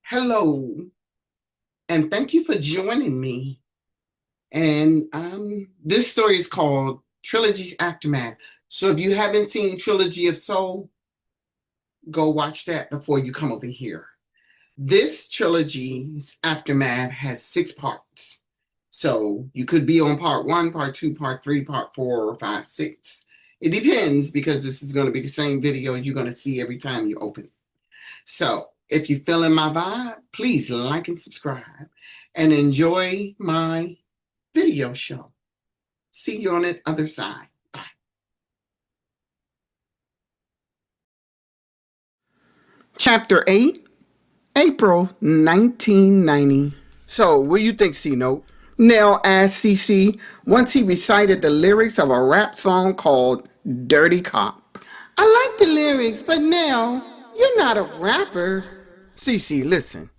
Hello, and thank you for joining me. And this story is called Trilogy's Aftermath. So if you haven't seen Trilogy of Soul, go watch that before you come over here. This Trilogy's Aftermath has 6 parts. So you could be on part 1, part 2, part 3, part 4, or 5, 6. It depends because this is going to be the same video you're going to see every time you open it. So if you're feeling my vibe, please like and subscribe and enjoy my video show. See you on the other side. Bye. Chapter 8, April 1990. So, what do you think, C-Note? Nell asked CeeCee once he recited the lyrics of a rap song called Dirty Cop. I like the lyrics, but Nell, you're not a rapper. CeeCee, listen.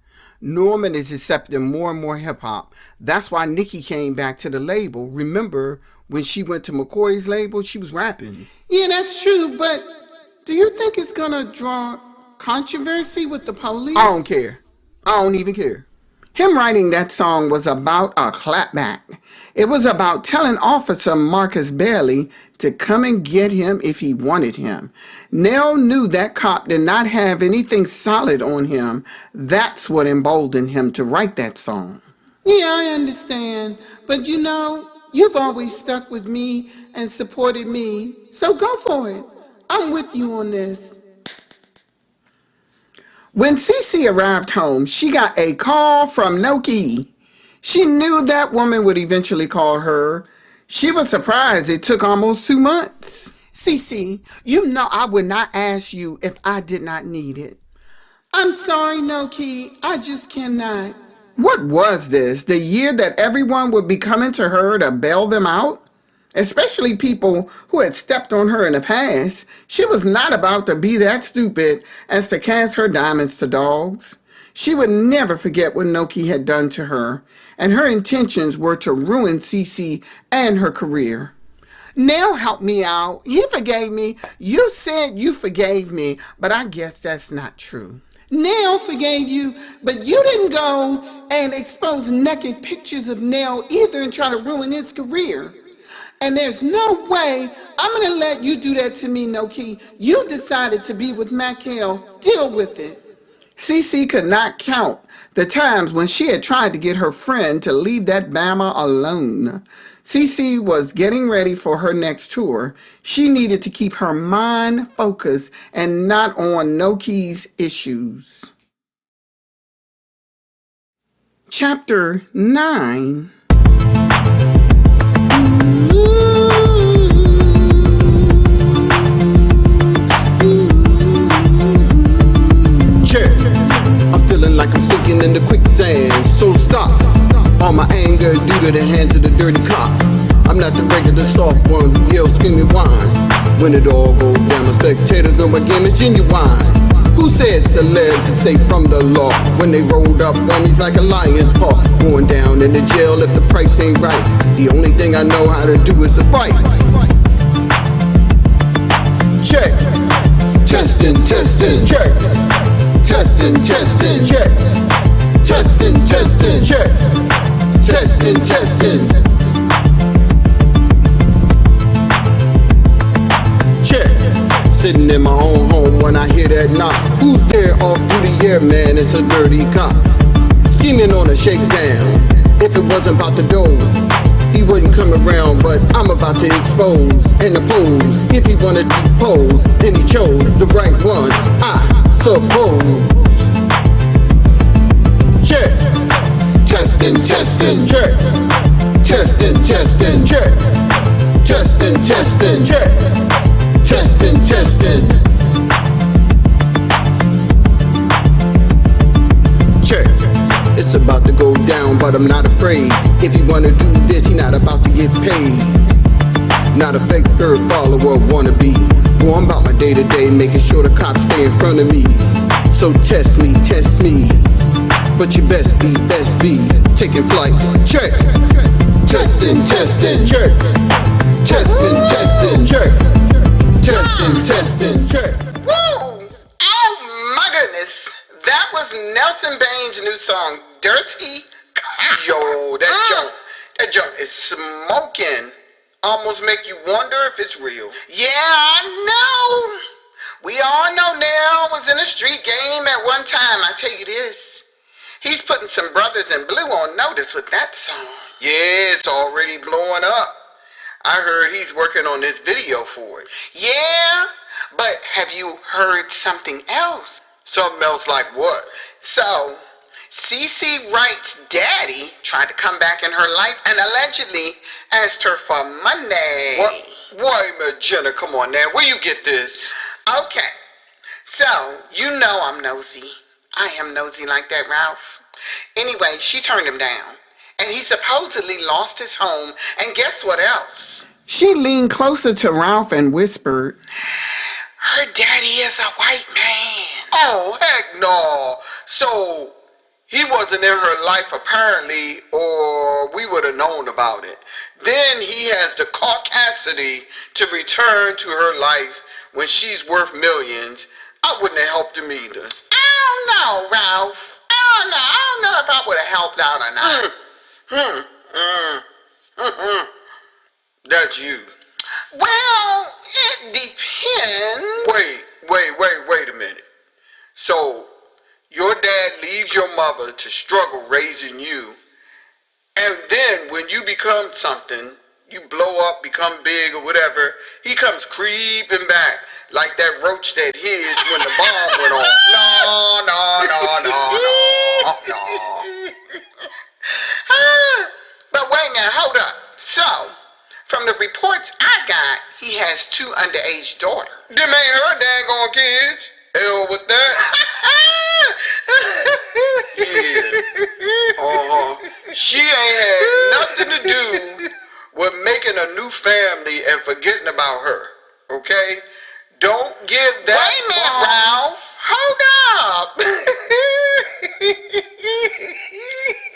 Norman is accepting more and more hip-hop. That's why Nikki came back to the label. Remember, when she went to McCoy's label, she was rapping. Yeah, that's true, but do you think it's gonna draw controversy with the police? I don't care. I don't even care. Him writing that song was about a clapback. It was about telling Officer Marcus Bailey to come and get him if he wanted him. Nell knew that cop did not have anything solid on him. That's what emboldened him to write that song. Yeah, I understand. But you know, you've always stuck with me and supported me. So go for it. I'm with you on this. When CeeCee arrived home, she got a call from Noki. She knew that woman would eventually call her. She was surprised it took almost 2 months. CeeCee, you know I would not ask you if I did not need it. I'm sorry, Noki. I just cannot. What was this? The year that everyone would be coming to her to bail them out? Especially people who had stepped on her in the past. She was not about to be that stupid as to cast her diamonds to dogs. She would never forget what Noki had done to her, and her intentions were to ruin CeeCee and her career. Nell helped me out. He forgave me. You said you forgave me, but I guess that's not true. Nell forgave you, but you didn't go and expose naked pictures of Nell either and try to ruin his career. And there's no way I'm going to let you do that to me, Noki. You decided to be with Mackel. Deal with it. CeeCee could not count the times when she had tried to get her friend to leave that Bama alone. CeeCee was getting ready for her next tour. She needed to keep her mind focused and not on Noki's issues. Chapter 9. Like I'm sinking in the quicksand, so stop all my anger due to the hands of the dirty cop. I'm not the regular soft one who yells screaming whine. When it all goes down, the spectators know my game is genuine. Who said celebs are safe from the law when they rolled up on me like a lion's paw? Going down in the jail if the price ain't right. The only thing I know how to do is to fight. Check. Testing, testing, check. Testing, testing, check. Testing, testing, check. Testing, testing. Check. Sitting in my own home when I hear that knock. Who's there off duty? Yeah, man, it's a dirty cop. Scheming on a shakedown. If it wasn't about the dough, he wouldn't come around, but I'm about to expose and oppose. If he wanted to pose, then he chose the right one, I suppose. Check. Testing, testing, check. Testing, testing, check. Testing, testing, check. Testing, testing. Check. It's about to go down, but I'm not afraid. If you wanna do this, he not about to get paid. Not a fake bird follower wannabe. Going about my day to day, making sure the cops stay in front of me. So test me, but you best be taking flight. Check. Testing, testing, check. Testing, testing, check. Testing, testing, check. Woo! Oh my goodness, that was was Nelson Bain's new song, Dirty. Yo, that junk is smoking. Almost make you wonder if it's real. Yeah, I know. We all know Nell was in a street game at one time. I tell you this. He's putting some brothers in blue on notice with that song. Yeah, it's already blowing up. I heard he's working on this video for it. Yeah, but have you heard something else? Something else like what? So, CeeCee Wright's daddy tried to come back in her life and allegedly asked her for money. What? Wait a minute, Jenna, come on now. Where you get this? Okay, so you know I'm nosy. I am nosy like that, Ralph. Anyway, she turned him down. And he supposedly lost his home. And guess what else? She leaned closer to Ralph and whispered, her daddy is a white man. Oh, heck no. So, he wasn't in her life apparently, or we would have known about it. Then he has the caucasity to return to her life when she's worth millions. I wouldn't have helped him either. I don't know, Ralph. I don't know if I would have helped out or not. That's you. Well, it depends. Wait a minute. So, your dad leaves your mother to struggle raising you, and then when you become something, you blow up, become big or whatever, he comes creeping back like that roach that hid when the bomb went off. No. But wait now, hold up. So, from the reports I got, he has 2 underage daughters. Them ain't her daggone kids. Hell with that. Yeah. She ain't had nothing to do with making a new family and forgetting about her. Okay? Don't give that. Wait a minute, Ralph. Hold up.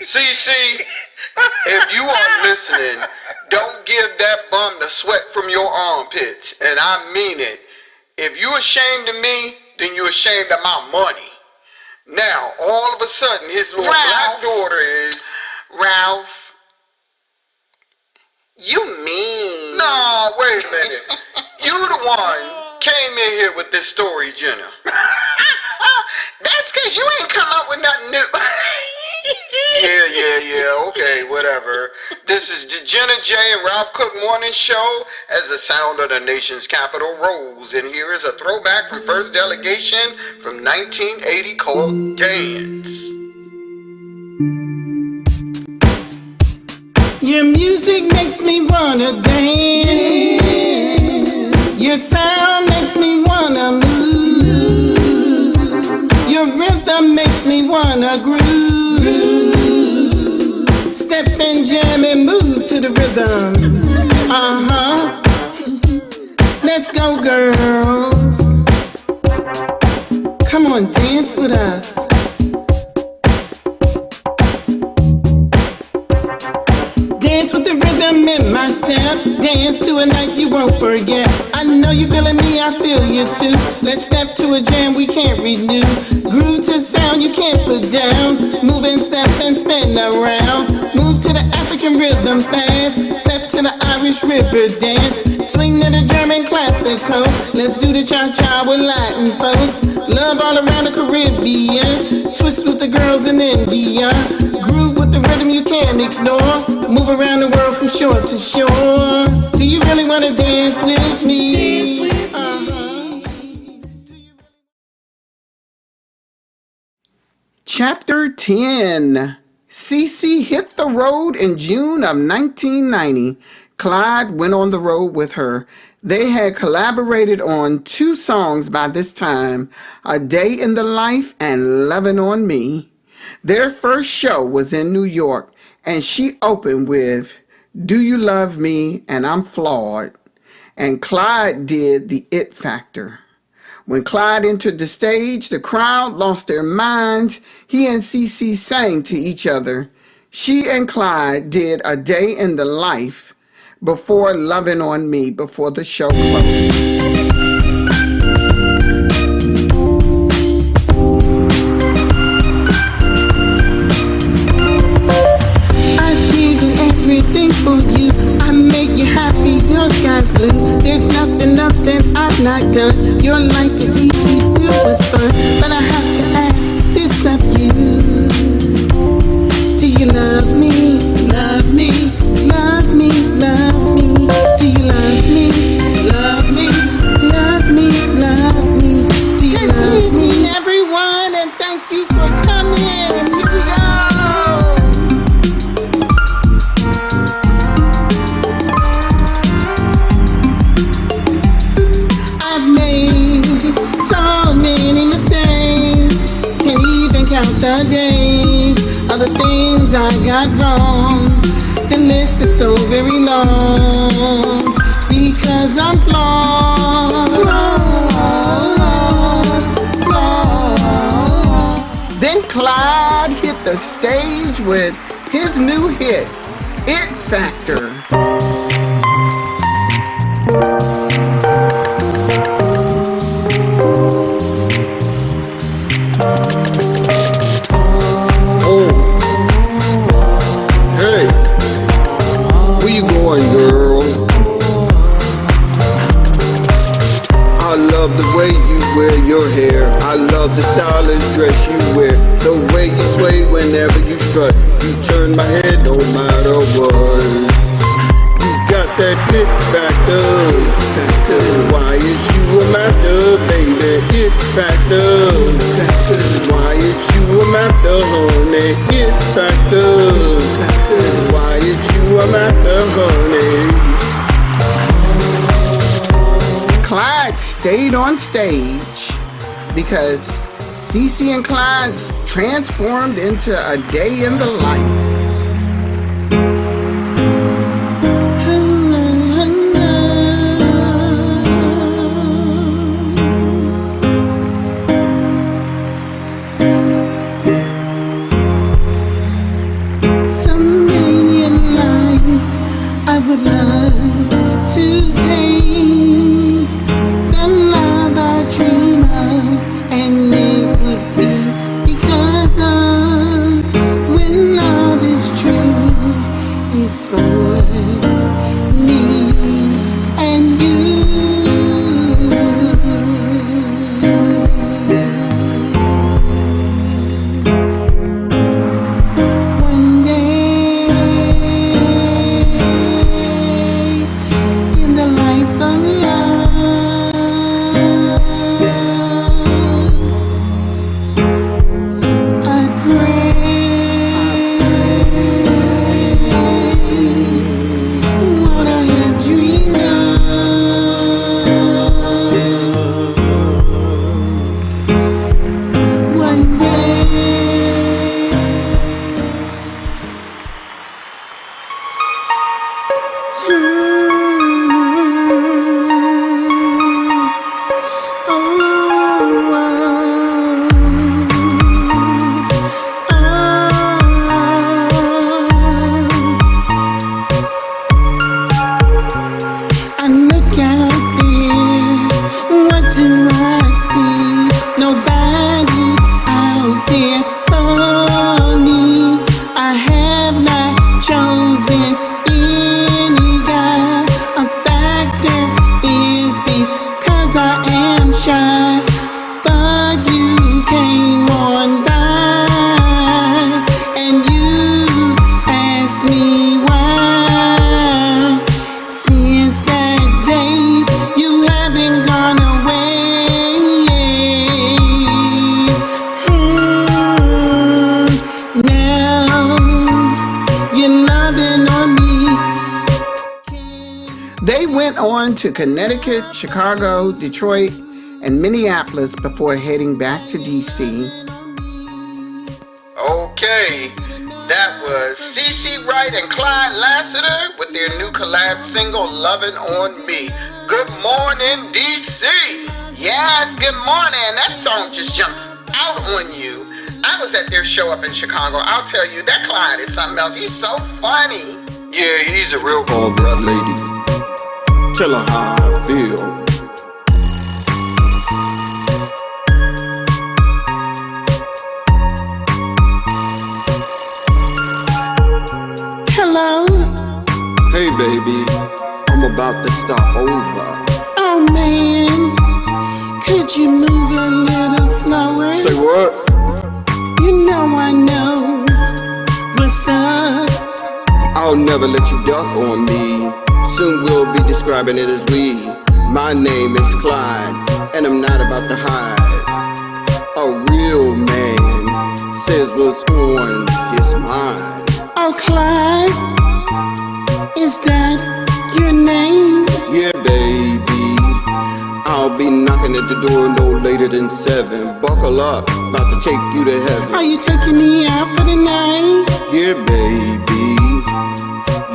CeeCee, if you are listening, don't give that bum the sweat from your armpits. And I mean it. If you're ashamed of me, then you're ashamed of my money. Now, all of a sudden, his little black daughter is... Ralph, you mean... No, wait a minute. You the one came in here with this story, Jenna. That's because you ain't come up with nothing new. Yeah, okay, whatever. This is the Jenna J and Ralph Cook Morning Show as the sound of the nation's capital rolls. And here is a throwback from First Delegation from 1980 called Dance. Your music makes me wanna dance. Your sound makes me wanna move. Your rhythm makes me wanna groove. Step and jam and move to the rhythm. Let's go, girls. Come on, dance with us. Dance with the rhythm in my step. Dance to a night you won't forget. I know you feeling me, I feel you too. Let's step to a jam we can't renew. Groove to sound you can't put down. Move and step and spin around. Move to the African rhythm fast. Step to the Irish river dance. Swing to the German classical. Let's do the cha-cha with Latin folks. Love all around the Caribbean. Twist with the girls in India. Groove with the rhythm you can't ignore. Move around the world from shore to shore. Do you really want to dance with me? Chapter 10. CeeCee hit the road in June of 1990. Clyde went on the road with her. They had collaborated on 2 songs by this time, A Day in the Life and Lovin' on Me. Their first show was in New York, and she opened with Do You Love Me and I'm Flawed. And Clyde did the It Factor. When Clyde entered the stage, the crowd lost their minds. He and CeeCee sang to each other. She and Clyde did A Day in the Life before Lovin' on Me, before the show closed. the days of the things I got wrong. The list is so very long because I'm flawed. Then Clyde hit the stage with his new hit, It Factor. Hey, where you going, girl? I love the way you wear your hair. I love the stylish dress you wear. The way you sway whenever you strut. You turn my head no matter what. You got that it factor. Why is you a master, baby? It factor. Why is you a master, honey? It factor. Why is you a master, honey? Clyde stayed on stage because CeeCee and Clyde transformed into a day in the life. Someday in life, I would love to taste the love I dream of, and it would be because of when love is true, it's for me and you. One day in the life of love, I pray what I have dreamed of. One day. I look out there, what do I see? Nobody out there for me. I have not chosen any guy. A factor is because I am shy, but you came on by and you asked me why. Since that day, you haven't gone away. Now you're loving on me. They went on to Connecticut, Chicago, Detroit, and Minneapolis before heading back to DC. Okay, that was CeeCee Wright and Clyde Lassiter with their new collab single, Lovin' On Me. Good morning, DC. Yes, good morning. That song just jumps out on you. I was at their show up in Chicago. I'll tell you, that Clyde is something else. He's so funny. Yeah, he's a real call, that lady. Tell her how I feel. Hello? Hey, baby, I'm about to stop over. Oh man, could you move a little slower? Say what? You know what's up. I'll never let you duck on me. Soon we'll be describing it as we. My name is Clyde, and I'm not about to hide. A real man says what's on his mind. Oh, Clyde, is that your name? Yeah, baby, I'll I'll be knocking at the door no later than 7. Buckle up, about to take you to heaven. Are you taking me out for the night? Yeah, baby,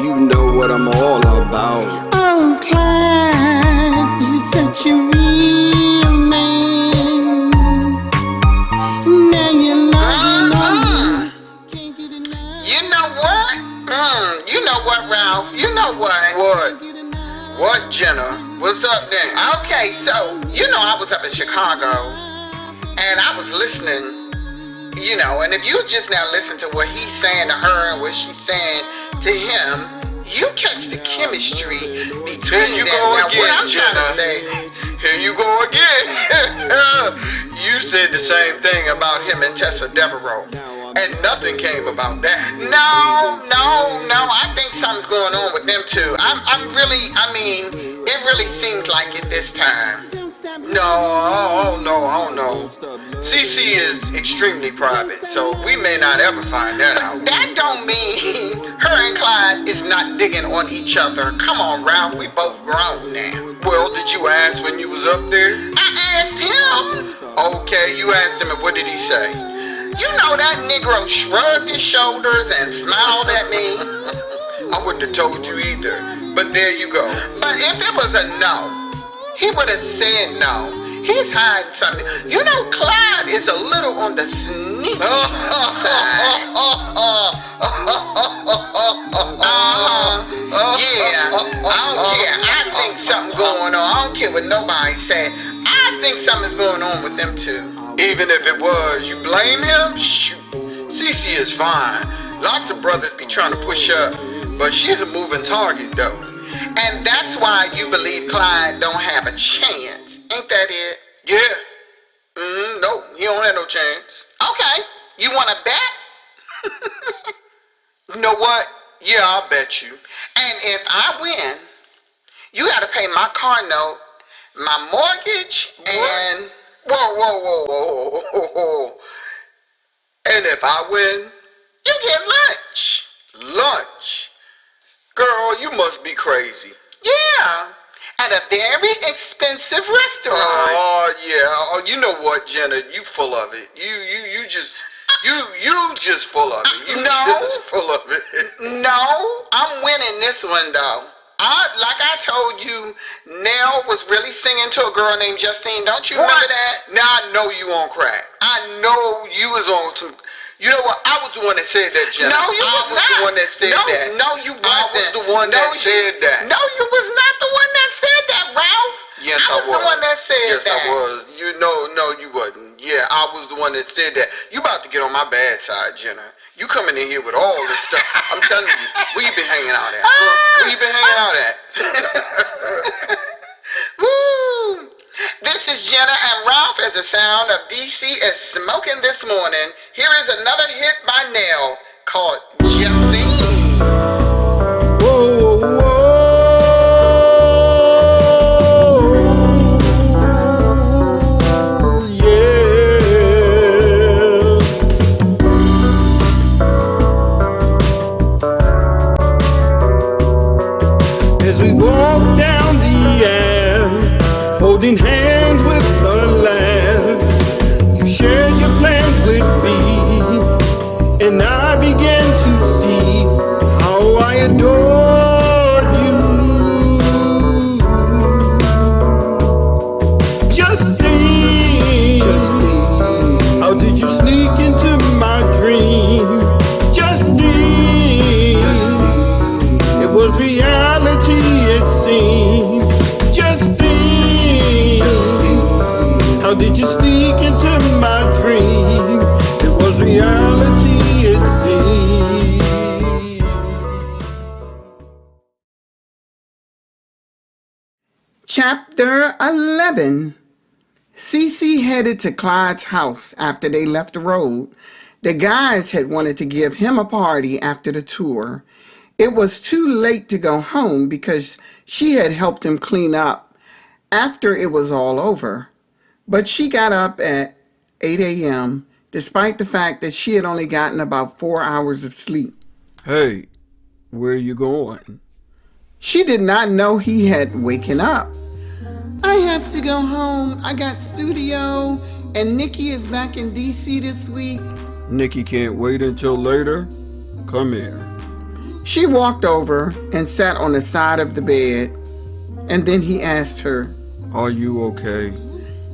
you know what I'm all about. Oh, Clyde, you're such a real man. Now you're loving on me. Can't get enough. You know what? You know what, Ralph? You know what? What? What, Jenna? What's up then? Okay, so, I was up in Chicago, and I was listening, and if you just now listen to what he's saying to her and what she's saying to him, you catch the chemistry between Here you them. go Now, again, what I'm trying to Jenna. say, Here you go again. You said the same thing about him and Tessa Devereaux, and nothing came about that. no, I think something's going on with them too. It really seems like it this time. Don't stop. No, I don't know. CeeCee is extremely private, so we may not ever find that out. That don't mean her and Clyde is not digging on each other. Come on, Ralph, we both grown now. Well, did you ask when you was up there? I asked him. Okay, you asked him, and what did he say? You know that Negro shrugged his shoulders and smiled at me. I wouldn't have told you either, but there you go. But if it was a no, he would have said no. He's hiding something. Clyde is a little on the sneaky side. I think something's going on. I don't care what nobody said. I think something's going on with them two. Even if it was, you blame him? Shoot. CeeCee is fine. Lots of brothers be trying to push her, but she's a moving target, though. And that's why you believe Clyde don't have a chance. Ain't that it? Yeah. No, he don't have no chance. Okay. You want to bet? You know what? Yeah, I'll bet you. And if I win, you got to pay my car note, my mortgage, and... Whoa. And if I win, you get lunch. lunch. Girl, you must be crazy. Yeah. At a very expensive restaurant. Oh yeah. Oh, you know what, Jenna? You full of it. You just full of it. You No. just full of it. No, I'm winning this one though. Like I told you, Nell was really singing to a girl named Justine. Don't you remember that? Now I know you on crack. I know you was on some. You know what? I was the one that said that, Jenna. No, you I was was not. the one that said that. No, you wasn't. I was the one that said that. No, you was not the one that said that, Ralph. Yes, I was the one that said yes, that. I was. No, you wasn't. Yeah, I was the one that said that. You about to get on my bad side, Jenna. You coming in here with all this stuff. I'm telling you, where you been hanging out at? Where you been hanging out at? Woo! This is Jenna and Ralph as the sound of DC is smoking this morning. Here is another hit by Nell called Justine. Whoa, as we walk down the aisle, holding hands with a laugh, you shared your plans with me, and I began to see how I adored you. Justine, how did you sneak into my dream? Justine, it was reality, it seemed. Justine, how did you sneak into my dream? It was reality, it seemed. Chapter 11. CeeCee headed to Clyde's house after they left the road. The guys had wanted to give him a party after the tour. It was too late to go home because she had helped him clean up after it was all over. But she got up at 8 a.m. despite the fact that she had only gotten about 4 hours of sleep. Hey, where you going? She did not know he had waken up. I have to go home. I got studio, and Nikki is back in DC this week. Nikki can't wait until later? Come here. She walked over and sat on the side of the bed, and then he asked her, Are you okay?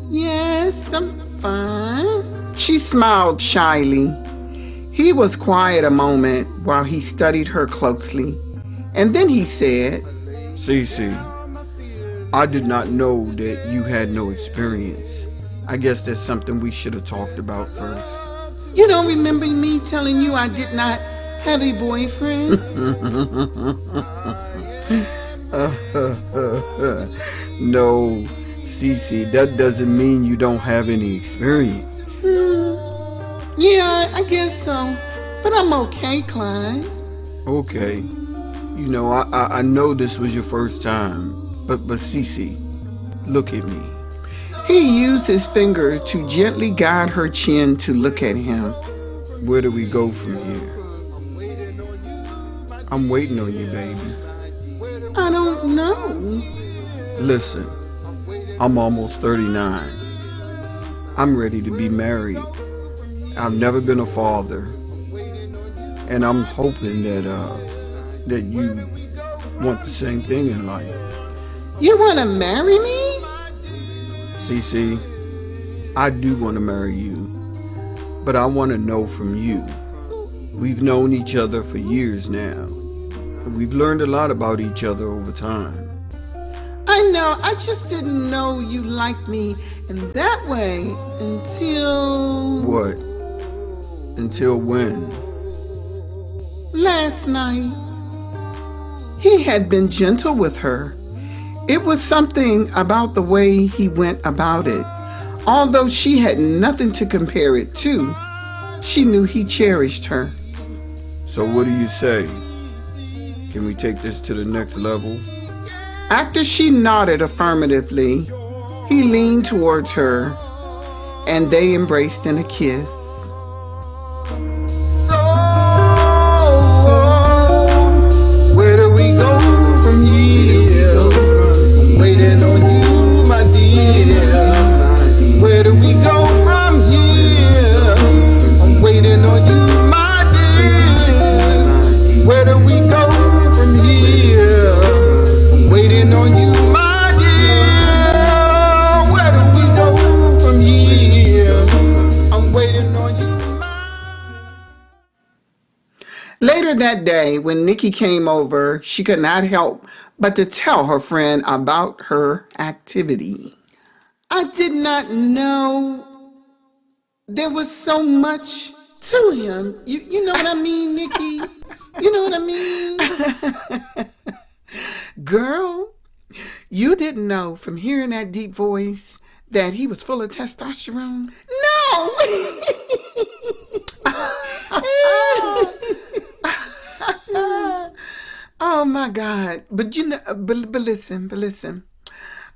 Yes, I'm fine. She smiled shyly. He was quiet a moment while he studied her closely, and then he said, CeeCee, I did not know that you had no experience. I guess that's something we should have talked about first. You don't remember me telling you I did not have a boyfriend? No, CeeCee, that doesn't mean you don't have any experience. Yeah, I guess so. But I'm okay, Clyde. Okay. You know, I know this was your first time, but CeeCee, look at me. He used his finger to gently guide her chin to look at him. Where do we go from here? I'm waiting on you, baby. I don't know. Listen, I'm almost 39. I'm ready to be married. I've never been a father. And I'm hoping that you want the same thing in life. You want to marry me? CeeCee, I do want to marry you, but I want to know from you. We've known each other for years now. We've learned a lot about each other over time. I know, I just didn't know you liked me in that way until... What? Until when? Last night. He had been gentle with her. It was something about the way he went about it. Although she had nothing to compare it to, she knew he cherished her. So what do you say? Can we take this to the next level? After she nodded affirmatively, he leaned towards her, and they embraced in a kiss. So, where do we go from here? I'm waiting on you, my dear. Where do we go from here? I'm waiting on you, my dear. Where do we go from here? I'm waiting on you, my dear. Where do we go from here? I'm waiting on you, my Later that day, when Nikki came over, she could not help but to tell her friend about her activity. I did not know there was so much to him. You know what I mean, Nikki? You know what I mean? Girl, you didn't know from hearing that deep voice that he was full of testosterone? No! Oh my God. But you know, but listen.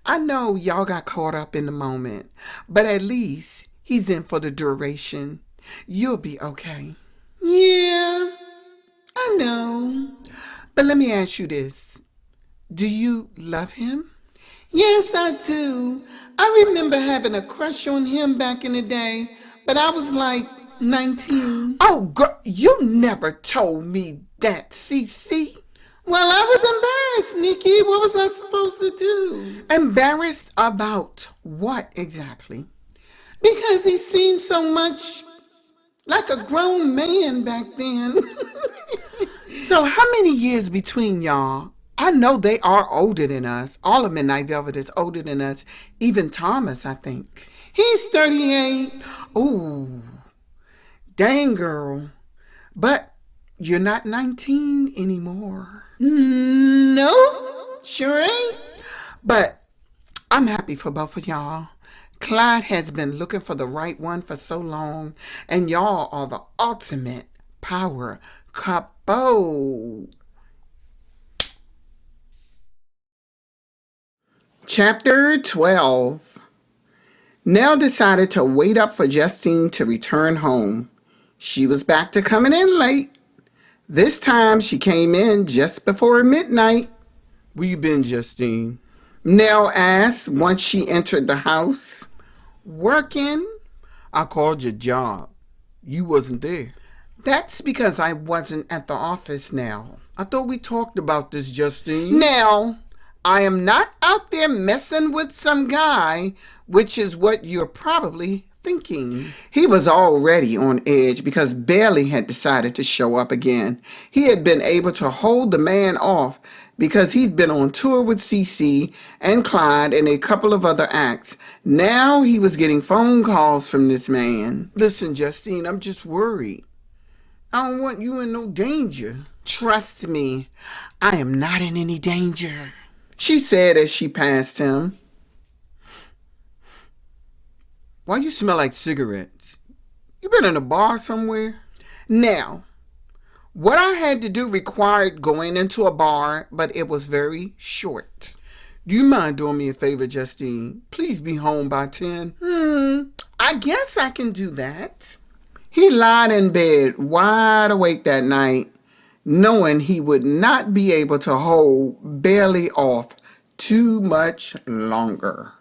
I know y'all got caught up in the moment, but at least he's in for the duration. You'll be okay. Yeah, I know. But let me ask you this. Do you love him? Yes, I do. I remember having a crush on him back in the day, but I was like 19. Oh, girl, you never told me that, CeeCee. Well, I was embarrassed, Nikki. What was I supposed to do? Embarrassed about what exactly? Because he seemed so much like a grown man back then. So how many years between y'all? I know they are older than us. All of Midnight Velvet is older than us. Even Thomas, I think. He's 38. Ooh, dang, girl. But you're not 19 anymore. No, sure ain't. But I'm happy for both of y'all. Clyde has been looking for the right one for so long, and y'all are the ultimate power couple. Chapter 12. Nell decided to wait up for Justine to return home. She was back to coming in late. This time she came in just before midnight. Where you been, Justine? Nell asked once she entered the house. Working? I called your job. You wasn't there. That's because I wasn't at the office now. I thought we talked about this, Justine. Now, I am not out there messing with some guy, which is what you're probably thinking. He was already on edge because Bailey had decided to show up again. He had been able to hold the man off because he'd been on tour with CeeCee and Clyde and a couple of other acts. Now he was getting phone calls from this man. Listen, Justine, I'm just worried. I don't want you in no danger. Trust me, I am not in any danger, she said as she passed him. Why you smell like cigarettes? You been in a bar somewhere? Now, what I had to do required going into a bar, but it was very short. Do you mind doing me a favor, Justine? Please be home by 10. I guess I can do that. He lied in bed wide awake that night, knowing he would not be able to hold Bailey off too much longer.